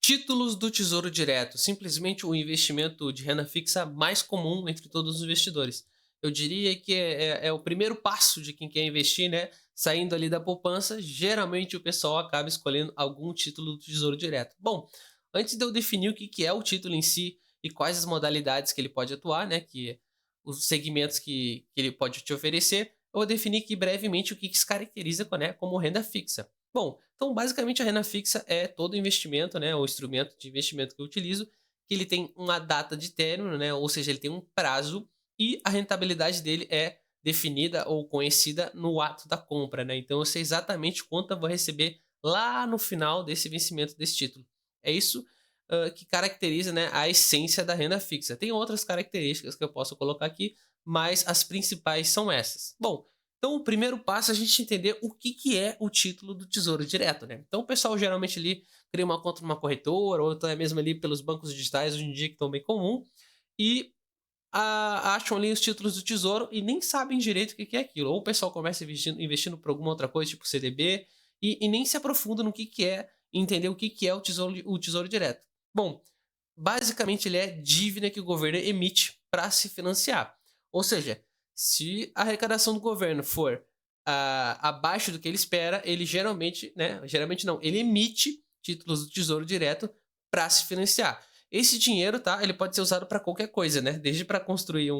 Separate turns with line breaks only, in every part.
Títulos do Tesouro Direto, simplesmente o investimento de renda fixa mais comum entre todos os investidores. Eu diria que é o primeiro passo de quem quer investir, né? Saindo ali da poupança, geralmente o pessoal acaba escolhendo algum título do Tesouro Direto. Bom, antes de eu definir o que é o título em si e quais as modalidades que ele pode atuar, né? Que os segmentos que ele pode te oferecer, eu vou definir aqui brevemente o que se caracteriza né, como renda fixa. Bom, então basicamente a renda fixa é todo investimento, né, o instrumento de investimento que eu utilizo, que ele tem uma data de término, né, ou seja, ele tem um prazo e a rentabilidade dele é definida ou conhecida no ato da compra, né? Então eu sei exatamente quanto eu vou receber lá no final desse vencimento desse título. É isso que caracteriza, né, a essência da renda fixa. Tem outras características que eu posso colocar aqui, mas as principais são essas. Bom, então, o primeiro passo é a gente entender o que é o título do Tesouro Direto, né? Então, o pessoal geralmente ali cria uma conta numa corretora, ou até mesmo ali pelos bancos digitais, hoje em dia que estão bem comum, e acham ali os títulos do Tesouro e nem sabem direito o que é aquilo. Ou o pessoal começa investindo por alguma outra coisa, tipo CDB, e nem se aprofunda no que é, entender o que é o tesouro Direto. Bom, basicamente ele é dívida que o governo emite para se financiar. Ou seja, se a arrecadação do governo for abaixo do que ele espera, ele geralmente, né? Geralmente não, ele emite títulos do Tesouro Direto para se financiar. Esse dinheiro, tá? Ele pode ser usado para qualquer coisa, né? Desde para construir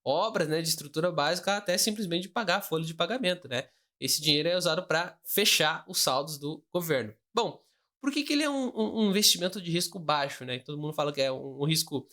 obras, né, de estrutura básica até simplesmente pagar a folha de pagamento, né? Esse dinheiro é usado para fechar os saldos do governo. Bom, por que ele é um investimento de risco baixo, né? Todo mundo fala que é um risco,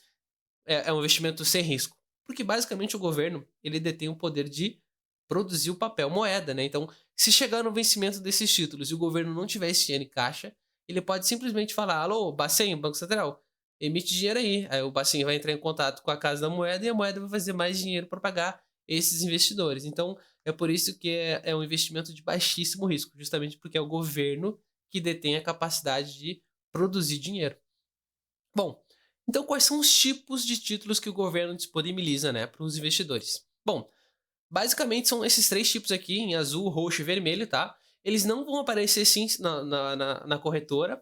é um investimento sem risco. Porque basicamente o governo ele detém o poder de produzir o papel moeda, né? Então, se chegar no vencimento desses títulos e o governo não tiver esse dinheiro em caixa, ele pode simplesmente falar: alô, Bacen, Banco Central, emite dinheiro aí. Aí o Bacen vai entrar em contato com a Casa da Moeda e a moeda vai fazer mais dinheiro para pagar esses investidores. Então, é por isso que é um investimento de baixíssimo risco, justamente porque é o governo que detém a capacidade de produzir dinheiro. Bom, então quais são os tipos de títulos que o governo disponibiliza, né, para os investidores? Bom, basicamente são esses três tipos aqui, em azul, roxo e vermelho, tá? Eles não vão aparecer sim na corretora.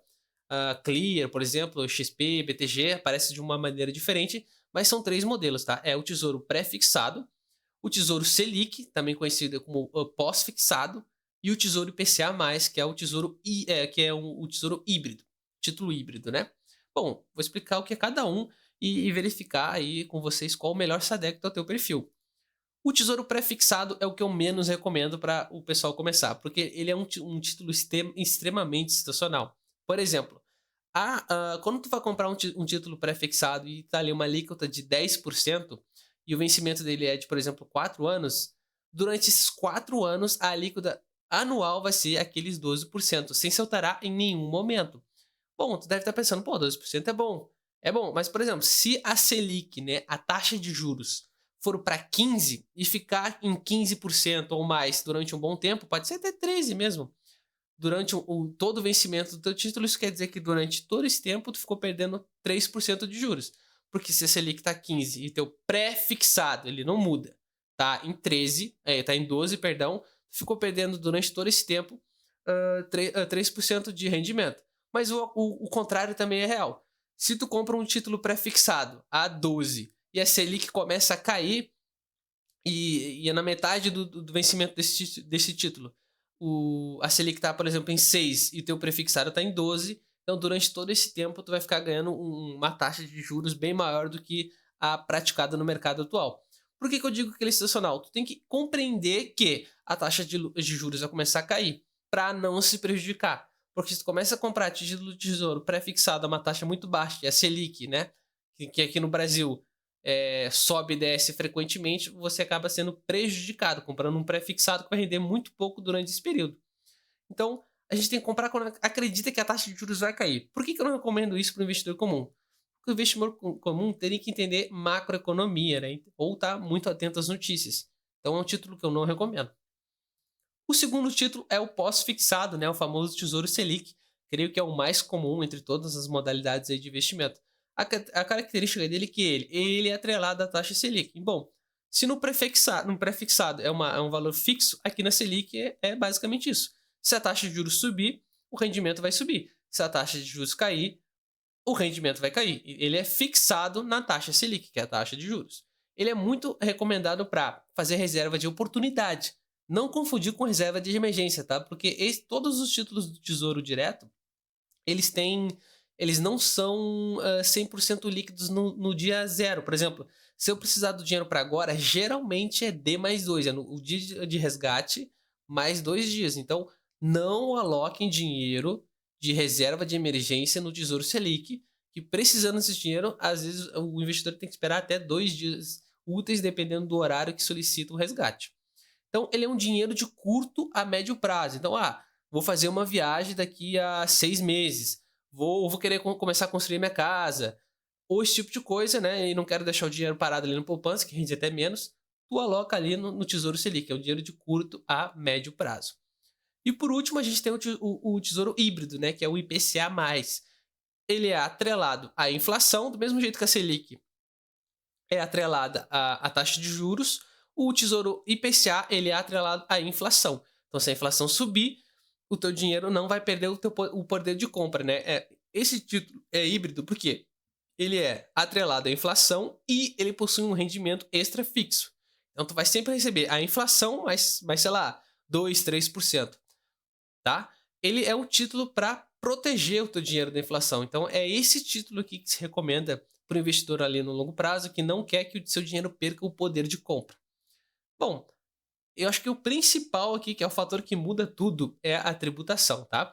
Clear, por exemplo, XP, BTG, aparece de uma maneira diferente, mas são três modelos, tá? É o tesouro pré-fixado, o tesouro Selic, também conhecido como pós-fixado, e o tesouro IPCA+, que é o tesouro, o tesouro híbrido, título híbrido, né? Bom, vou explicar o que é cada um e verificar aí com vocês qual o melhor se adequa ao teu perfil. O tesouro pré-fixado é o que eu menos recomendo para o pessoal começar, porque ele é um título extremamente estacional. Por exemplo, quando tu vai comprar um título pré-fixado e tá ali uma alíquota de 10% e o vencimento dele é de, por exemplo, 4 anos, durante esses 4 anos a alíquota anual vai ser aqueles 12%, sem se alterar em nenhum momento. Bom, tu deve estar pensando, pô, 12% é bom. É bom, mas por exemplo, se a Selic, né, a taxa de juros, for para 15 e ficar em 15% ou mais durante um bom tempo, pode ser até 13 mesmo. Durante todo o vencimento do teu título, isso quer dizer que durante todo esse tempo tu ficou perdendo 3% de juros. Porque se a Selic tá 15 e teu pré-fixado, ele não muda, tá em 13, tá em 12, perdão, tu ficou perdendo durante todo esse tempo 3% de rendimento. Mas o contrário também é real. Se tu compra um título pré-fixado a 12 e a Selic começa a cair, e é na metade do vencimento desse título, a Selic está, por exemplo, em 6 e o teu prefixado está em 12, então durante todo esse tempo tu vai ficar ganhando uma taxa de juros bem maior do que a praticada no mercado atual. Por que eu digo que ele é estacional? Tu tem que compreender que a taxa de juros vai começar a cair para não se prejudicar. Porque se tu começa a comprar título de tesouro pré-fixado a uma taxa muito baixa, que é a Selic, né? Que aqui no Brasil sobe e desce frequentemente, você acaba sendo prejudicado, comprando um pré-fixado que vai render muito pouco durante esse período. Então, a gente tem que comprar quando acredita que a taxa de juros vai cair. Por que eu não recomendo isso para o investidor comum? Porque o investidor comum teria que entender macroeconomia, né? Ou estar muito atento às notícias. Então, é um título que eu não recomendo. O segundo título é o pós-fixado, né? O famoso Tesouro Selic. Creio que é o mais comum entre todas as modalidades aí de investimento. A característica dele é que ele é atrelado à taxa Selic. Bom, se no pré-fixado é um valor fixo, aqui na Selic é basicamente isso. Se a taxa de juros subir, o rendimento vai subir. Se a taxa de juros cair, o rendimento vai cair. Ele é fixado na taxa Selic, que é a taxa de juros. Ele é muito recomendado para fazer reserva de oportunidade. Não confundir com reserva de emergência, tá? Porque todos os títulos do Tesouro Direto, eles têm, eles não são 100% líquidos no dia zero. Por exemplo, se eu precisar do dinheiro para agora, geralmente é D mais 2, o dia de resgate mais 2 dias. Então, não aloquem dinheiro de reserva de emergência no Tesouro Selic, que precisando desse dinheiro, às vezes o investidor tem que esperar até 2 dias úteis, dependendo do horário que solicita o resgate. Então, ele é um dinheiro de curto a médio prazo. Então, vou fazer uma viagem daqui a 6 meses, vou querer começar a construir minha casa, ou esse tipo de coisa, né? E não quero deixar o dinheiro parado ali no poupança, que rende até menos, tu aloca ali no Tesouro Selic, que é um dinheiro de curto a médio prazo. E por último, a gente tem o Tesouro Híbrido, né? Que é o IPCA+. Ele é atrelado à inflação, do mesmo jeito que a Selic é atrelada à taxa de juros, o Tesouro IPCA ele é atrelado à inflação. Então, se a inflação subir, o teu dinheiro não vai perder o poder de compra, né? Esse título é híbrido porque ele é atrelado à inflação e ele possui um rendimento extra fixo. Então, tu vai sempre receber a inflação, mas sei lá, 2, 3%, tá? Ele é um título para proteger o teu dinheiro da inflação. Então, é esse título aqui que se recomenda para o investidor ali no longo prazo que não quer que o seu dinheiro perca o poder de compra. Bom, eu acho que o principal aqui, que é o fator que muda tudo, é a tributação, tá?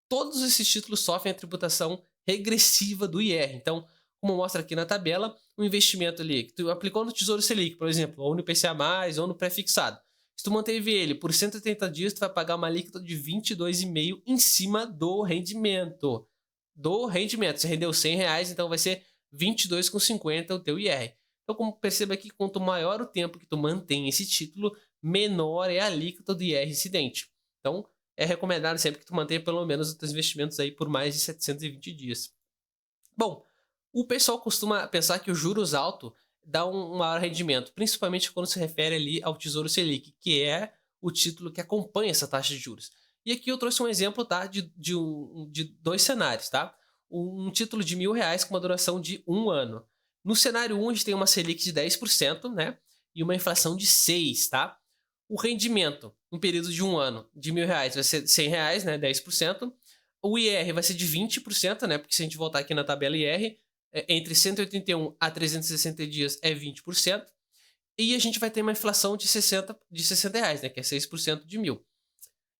Todos esses títulos sofrem a tributação regressiva do IR. Então, como mostra aqui na tabela, o investimento ali que tu aplicou no Tesouro Selic, por exemplo, ou no IPCA+, ou no pré-fixado, se tu manteve ele por 180 dias, tu vai pagar uma alíquota de 22,5% em cima do rendimento. Se rendeu R$100, então vai ser 22,50 o teu IR. Então, como perceba aqui, quanto maior o tempo que tu mantém esse título, menor é a alíquota do IR incidente. Então, é recomendado sempre que tu mantenha pelo menos os teus investimentos aí por mais de 720 dias. Bom, o pessoal costuma pensar que os juros altos dá um maior rendimento, principalmente quando se refere ali ao Tesouro Selic, que é o título que acompanha essa taxa de juros. E aqui eu trouxe um exemplo, tá, de 2 cenários, tá? Um título de R$1.000 com uma duração de 1 ano. No cenário 1, a gente tem uma Selic de 10%, né? E uma inflação de 6%, tá? O rendimento, no período de 1 ano, de R$1.000 vai ser R$100, né? 10%. O IR vai ser de 20%, né? Porque se a gente voltar aqui na tabela IR, entre 181 a 360 dias é 20%. E a gente vai ter uma inflação de R$60, né? Que é 6% de 1.000.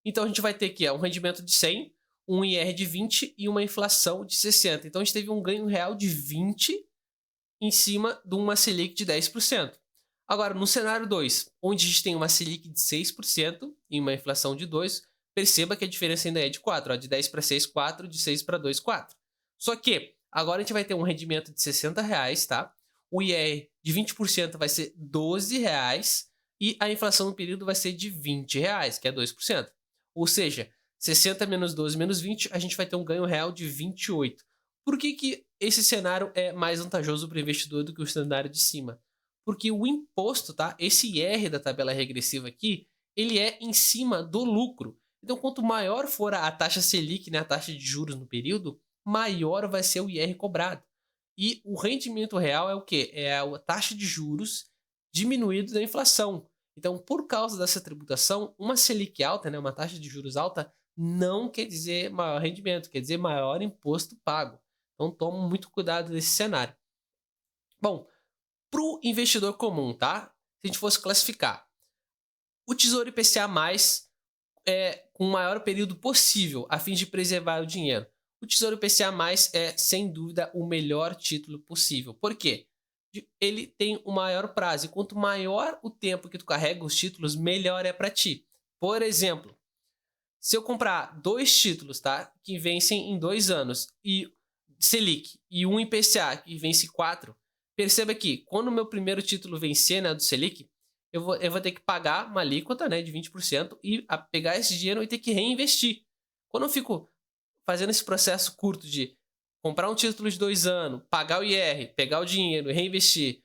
Então a gente vai ter aqui um rendimento de 100, um IR de 20 e uma inflação de 60. Então a gente teve um ganho real de 20 em cima de uma Selic de 10%. Agora, no cenário 2, onde a gente tem uma Selic de 6% e uma inflação de 2%, perceba que a diferença ainda é de 4%. De 10 para 6, 4%, de 6 para 2, 4%. Só que agora a gente vai ter um rendimento de R$60, tá? O IR de 20% vai ser R$12 e a inflação no período vai ser de R$20, que é 2%. Ou seja, 60 menos 12 menos 20, a gente vai ter um ganho real de 28. Por que esse cenário é mais vantajoso para o investidor do que o cenário de cima? Porque o imposto, tá? Esse IR da tabela regressiva aqui, ele é em cima do lucro. Então, quanto maior for a taxa Selic, né, a taxa de juros no período, maior vai ser o IR cobrado. E o rendimento real é o quê? É a taxa de juros diminuído da inflação. Então, por causa dessa tributação, uma Selic alta, né, uma taxa de juros alta, não quer dizer maior rendimento, quer dizer maior imposto pago. Então, toma muito cuidado nesse cenário. Bom, para o investidor comum, tá? Se a gente fosse classificar, o Tesouro IPCA+, com o maior período possível, a fim de preservar o dinheiro. O Tesouro IPCA+, é, sem dúvida, o melhor título possível. Por quê? Ele tem o maior prazo. E quanto maior o tempo que tu carrega os títulos, melhor é para ti. Por exemplo, se eu comprar 2 títulos, tá, que vencem em 2 anos, e Selic, e um IPCA que vence 4, perceba que quando o meu primeiro título vencer, né, do Selic, eu vou ter que pagar uma alíquota, né, de 20% e pegar esse dinheiro e ter que reinvestir. Quando eu fico fazendo esse processo curto de comprar um título de 2 anos, pagar o IR, pegar o dinheiro e reinvestir,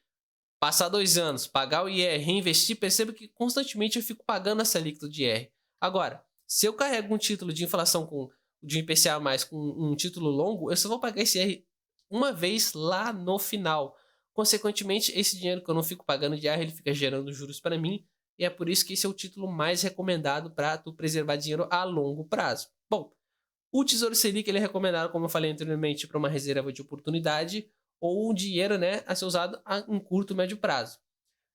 passar 2 anos, pagar o IR, reinvestir, perceba que constantemente eu fico pagando essa alíquota de IR. Agora, se eu carrego um título de inflação de um IPCA+, com um título longo, eu só vou pagar esse IR uma vez lá no final. Consequentemente, esse dinheiro que eu não fico pagando diário, ele fica gerando juros para mim, e é por isso que esse é o título mais recomendado para tu preservar dinheiro a longo prazo. Bom, o Tesouro Selic ele é recomendado, como eu falei anteriormente, para uma reserva de oportunidade ou um dinheiro, né, a ser usado a um curto e médio prazo.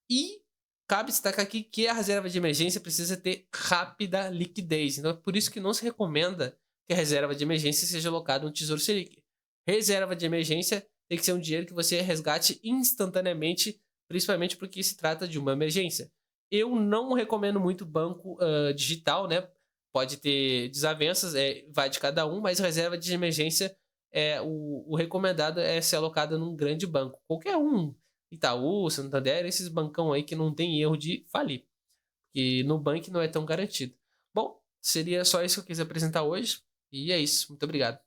E cabe destacar aqui que a reserva de emergência precisa ter rápida liquidez. Então é por isso que não se recomenda que a reserva de emergência seja alocada no Tesouro Selic. Reserva de emergência tem que ser um dinheiro que você resgate instantaneamente, principalmente porque se trata de uma emergência. Eu não recomendo muito banco digital, né? Pode ter desavenças, vai de cada um, mas reserva de emergência o recomendado é ser alocada num grande banco. Qualquer um, Itaú, Santander, esses bancão aí que não tem erro de falir. E no Nubank não é tão garantido. Bom, seria só isso que eu quis apresentar hoje. E é isso. Muito obrigado.